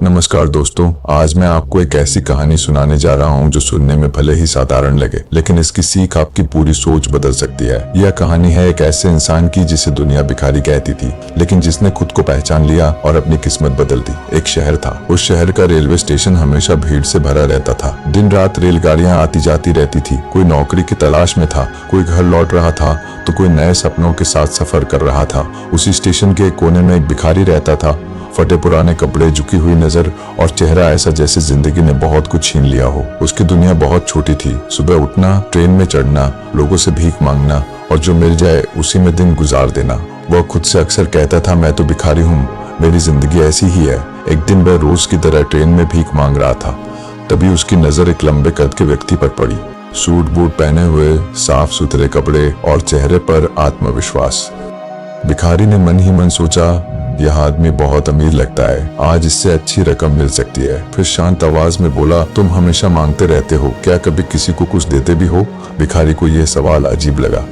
नमस्कार दोस्तों, आज मैं आपको एक ऐसी कहानी सुनाने जा रहा हूं जो सुनने में भले ही साधारण लगे, लेकिन इसकी सीख आपकी पूरी सोच बदल सकती है। यह कहानी है एक ऐसे इंसान की जिसे दुनिया भिखारी कहती थी, लेकिन जिसने खुद को पहचान लिया और अपनी किस्मत बदल दी। एक शहर था। उस शहर का रेलवे स्टेशन हमेशा भीड़ से भरा रहता था। दिन रात रेलगाड़ियां आती जाती रहती थी। कोई नौकरी की तलाश में था, कोई घर लौट रहा था, तो कोई नए सपनों के साथ सफर कर रहा था। उसी स्टेशन के एक कोने में एक भिखारी रहता था। फटे पुराने कपड़े, झुकी हुई नजर और चेहरा ऐसा जैसे जिंदगी ने बहुत कुछ छीन लिया हो। उसकी दुनिया बहुत छोटी थी। सुबह उठना, ट्रेन में चढ़ना, लोगों से भीख मांगना और जो मिल जाए उसी में दिन गुजार देना। वह खुद से अक्सर कहता था, मैं तो भिखारी हूँ, मेरी जिंदगी ऐसी ही है। एक दिन वह रोज की तरह ट्रेन में भीख मांग रहा था। तभी उसकी नजर एक लंबे कद के व्यक्ति पर पड़ी। सूट बूट पहने हुए, साफ सुथरे कपड़े और चेहरे पर आत्मविश्वास। भिखारी ने मन ही मन सोचा, यह आदमी बहुत अमीर लगता है, आज इससे अच्छी रकम मिल सकती है। फिर शांत आवाज में बोला, तुम हमेशा मांगते रहते हो, क्या कभी किसी को कुछ देते भी हो? भिखारी को यह सवाल अजीब लगा।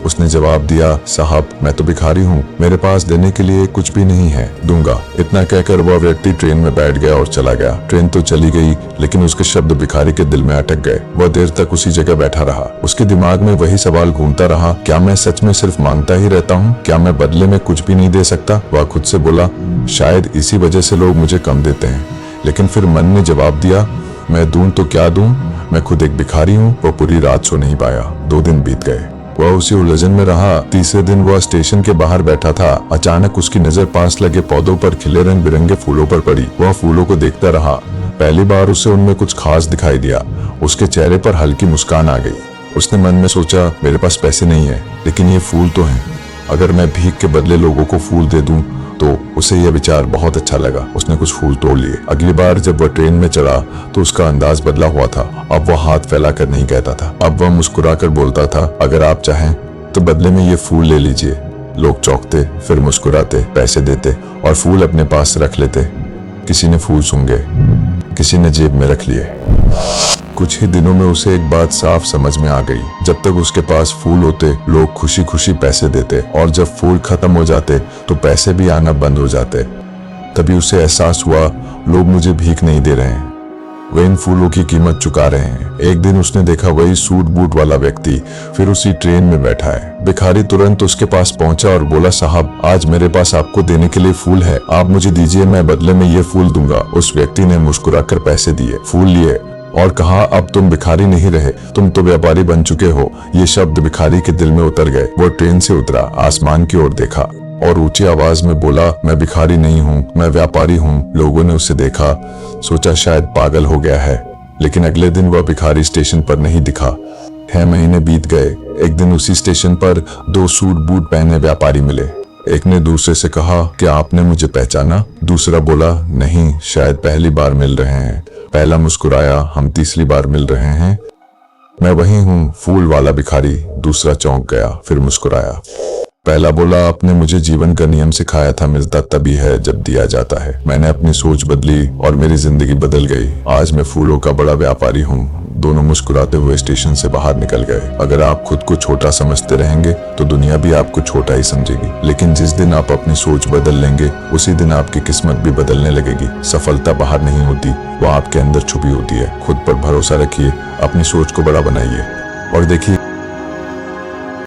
उसने जवाब दिया, साहब मैं तो भिखारी हूँ, मेरे पास देने के लिए कुछ भी नहीं है, दूंगा। इतना कहकर वह व्यक्ति ट्रेन में बैठ गया और चला गया। ट्रेन तो चली गई, लेकिन उसके शब्द भिखारी के दिल में अटक गए। वह देर तक उसी जगह बैठा रहा। उसके दिमाग में वही सवाल घूमता रहा, क्या मैं सच में सिर्फ मांगता ही रहता हूँ? क्या मैं बदले में कुछ भी नहीं दे सकता? वह खुद से बोला, शायद इसी वजह से लोग मुझे कम देते हैं। लेकिन फिर मन ने जवाब दिया, मैं दूं तो क्या दूं, मैं खुद एक भिखारी हूँ। वह पूरी रात सो नहीं पाया। 2 दिन बीत गए। वह उसी उलझन में रहा। तीसरे दिन वह स्टेशन के बाहर बैठा था। अचानक उसकी नजर पास लगे पौधों पर खिले रंग बिरंगे फूलों पर पड़ी। वह फूलों को देखता रहा। पहली बार उसे उनमें कुछ खास दिखाई दिया। उसके चेहरे पर हल्की मुस्कान आ गई। उसने मन में सोचा, मेरे पास पैसे नहीं है, लेकिन ये फूल तो हैं। अगर मैं भीख के बदले लोगों को फूल दे दूं तो उसे यह विचार बहुत अच्छा लगा। उसने कुछ फूल तोड़ लिए। अगली बार जब वह ट्रेन में चढ़ा तो उसका अंदाज बदला हुआ था। अब वह हाथ फैलाकर नहीं कहता था, अब वह मुस्कुराकर बोलता था, अगर आप चाहें तो बदले में ये फूल ले लीजिए। लोग चौंकते, फिर मुस्कुराते, पैसे देते और फूल अपने पास रख लेते। किसी ने फूल सूंघे, किसी ने जेब में रख लिए। कुछ ही दिनों में उसे एक बात साफ समझ में आ गई, जब तक उसके पास फूल होते लोग खुशी खुशी पैसे देते, और जब फूल खत्म हो जाते तो पैसे भी आना बंद हो जाते। तभी उसे एहसास हुआ, लोग मुझे भीख नहीं दे रहे हैं, वे इन फूलों की कीमत चुका रहे हैं। एक दिन उसने देखा वही सूट बूट वाला व्यक्ति फिर उसी ट्रेन में बैठा है। भिखारी तुरंत उसके पास पहुंचा और बोला, साहब आज मेरे पास आपको देने के लिए फूल है, आप मुझे दीजिए, मैं बदले में ये फूल दूंगा। उस व्यक्ति ने मुस्कुराकर पैसे दिए, फूल लिए और कहा, अब तुम भिखारी नहीं रहे, तुम तो व्यापारी बन चुके हो। ये शब्द भिखारी के दिल में उतर गए। वो ट्रेन से उतरा, आसमान की ओर देखा और ऊंची आवाज में बोला, मैं भिखारी नहीं हूँ, मैं व्यापारी हूँ। लोगों ने उसे देखा, सोचा शायद पागल हो गया है, लेकिन अगले दिन वह भिखारी स्टेशन पर नहीं दिखा। 6 महीने बीत गए। एक दिन उसी स्टेशन पर 2 सूट बूट पहने व्यापारी मिले। एक ने दूसरे से कहा, क्या आपने मुझे पहचाना? दूसरा बोला, नहीं, शायद पहली बार मिल रहे हैं। पहला मुस्कुराया, हम तीसरी बार मिल रहे हैं। मैं वही हूँ, फूल वाला भिखारी। दूसरा चौंक गया, फिर मुस्कुराया। पहला बोला, आपने मुझे जीवन का नियम सिखाया था, मिलता तभी है जब दिया जाता है। मैंने अपनी सोच बदली और मेरी जिंदगी बदल गई। आज मैं फूलों का बड़ा व्यापारी हूँ। दोनों मुस्कुराते हुए स्टेशन से बाहर निकल गए। अगर आप खुद को छोटा समझते रहेंगे तो दुनिया भी आपको छोटा ही समझेगी, लेकिन जिस दिन आप अपनी सोच बदल लेंगे उसी दिन आपकी किस्मत भी बदलने लगेगी। सफलता बाहर नहीं होती, वो आपके अंदर छुपी होती है। खुद पर भरोसा रखिए, अपनी सोच को बड़ा बनाइए और देखिए